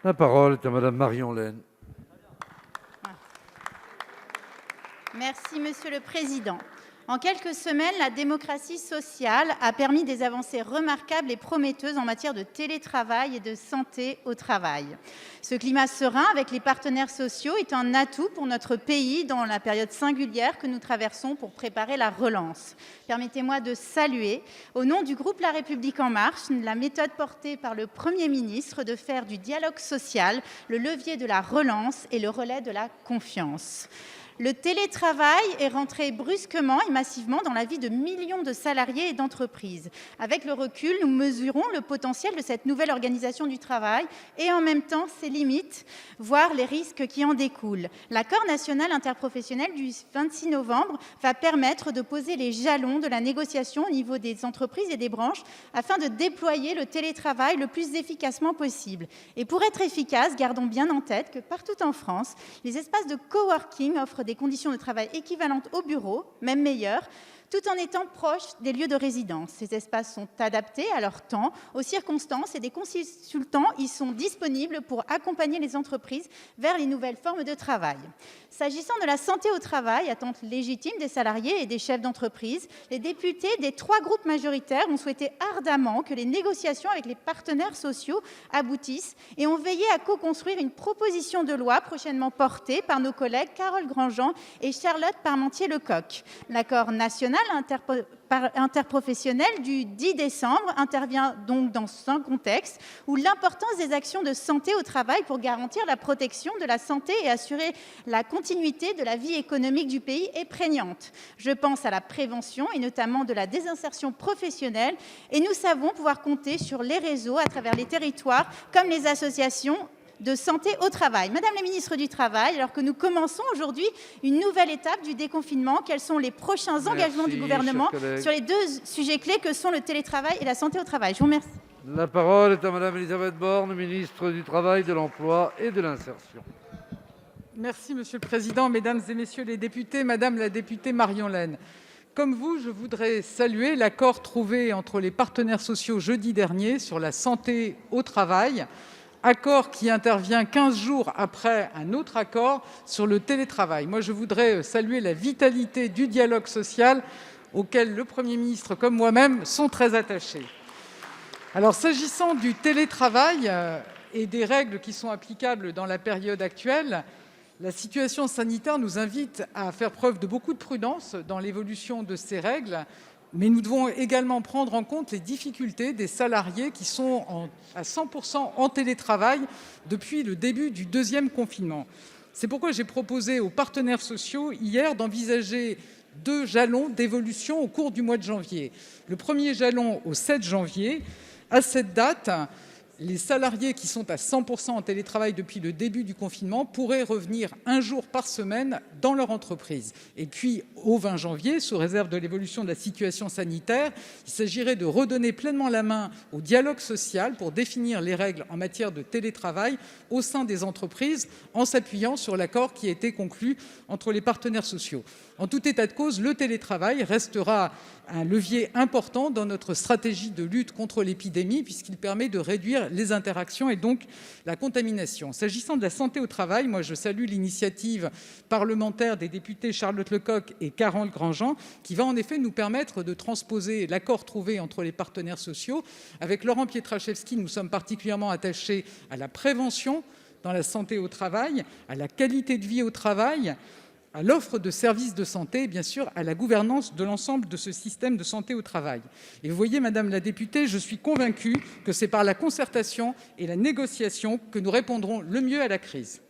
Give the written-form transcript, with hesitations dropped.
La parole est à Madame Marion Lenne. Merci, Monsieur le Président. En quelques semaines, la démocratie sociale a permis des avancées remarquables et prometteuses en matière de télétravail et de santé au travail. Ce climat serein avec les partenaires sociaux est un atout pour notre pays dans la période singulière que nous traversons pour préparer la relance. Permettez-moi de saluer, au nom du groupe La République En Marche, la méthode portée par le Premier ministre de faire du dialogue social le levier de la relance et le relais de la confiance. Le télétravail est rentré brusquement et massivement dans la vie de millions de salariés et d'entreprises. Avec le recul, nous mesurons le potentiel de cette nouvelle organisation du travail et en même temps ses limites, voire les risques qui en découlent. L'accord national interprofessionnel du 26 novembre va permettre de poser les jalons de la négociation au niveau des entreprises et des branches afin de déployer le télétravail le plus efficacement possible. Et pour être efficace, gardons bien en tête que partout en France, les espaces de coworking offrent des conditions de travail équivalentes au bureau, même meilleures, tout en étant proches des lieux de résidence. Ces espaces sont adaptés à leur temps, aux circonstances, et des consultants y sont disponibles pour accompagner les entreprises vers les nouvelles formes de travail. S'agissant de la santé au travail, attente légitime des salariés et des chefs d'entreprise, les députés des 3 groupes majoritaires ont souhaité ardemment que les négociations avec les partenaires sociaux aboutissent et ont veillé à co-construire une proposition de loi prochainement portée par nos collègues Carole Grandjean et Charlotte Parmentier-Lecocq. L'accord national interprofessionnel du 10 décembre intervient donc dans un contexte où l'importance des actions de santé au travail pour garantir la protection de la santé et assurer la continuité de la vie économique du pays est prégnante. Je pense à la prévention et notamment de la désinsertion professionnelle et nous savons pouvoir compter sur les réseaux à travers les territoires comme les associations de santé au travail. Madame la ministre du Travail, alors que nous commençons aujourd'hui une nouvelle étape du déconfinement, quels sont les prochains engagements du gouvernement sur les 2 sujets clés que sont le télétravail et la santé au travail? Je vous remercie. La parole est à Madame Elisabeth Borne, ministre du Travail, de l'Emploi et de l'Insertion. Merci Monsieur le Président, Mesdames et Messieurs les députés, Madame la députée Marion Lenne. Comme vous, je voudrais saluer l'accord trouvé entre les partenaires sociaux jeudi dernier sur la santé au travail, accord qui intervient 15 jours après un autre accord sur le télétravail. Moi, je voudrais saluer la vitalité du dialogue social auquel le Premier ministre comme moi-même sont très attachés. Alors, s'agissant du télétravail et des règles qui sont applicables dans la période actuelle, la situation sanitaire nous invite à faire preuve de beaucoup de prudence dans l'évolution de ces règles, mais nous devons également prendre en compte les difficultés des salariés qui sont à 100% en télétravail depuis le début du 2e confinement. C'est pourquoi j'ai proposé aux partenaires sociaux hier d'envisager 2 jalons d'évolution au cours du mois de janvier. Le premier jalon au 7 janvier. À cette date, les salariés qui sont à 100% en télétravail depuis le début du confinement pourraient revenir 1 jour par semaine dans leur entreprise. Et puis, au 20 janvier, sous réserve de l'évolution de la situation sanitaire, il s'agirait de redonner pleinement la main au dialogue social pour définir les règles en matière de télétravail au sein des entreprises en s'appuyant sur l'accord qui a été conclu entre les partenaires sociaux. En tout état de cause, le télétravail restera un levier important dans notre stratégie de lutte contre l'épidémie puisqu'il permet de réduire les interactions et donc la contamination. S'agissant de la santé au travail, moi je salue l'initiative parlementaire des députés Charlotte Lecocq et Carole Grandjean qui va en effet nous permettre de transposer l'accord trouvé entre les partenaires sociaux. Avec Laurent Pietraszewski, nous sommes particulièrement attachés à la prévention dans la santé au travail, à la qualité de vie au travail, à l'offre de services de santé et bien sûr à la gouvernance de l'ensemble de ce système de santé au travail. Et vous voyez, Madame la députée, je suis convaincue que c'est par la concertation et la négociation que nous répondrons le mieux à la crise.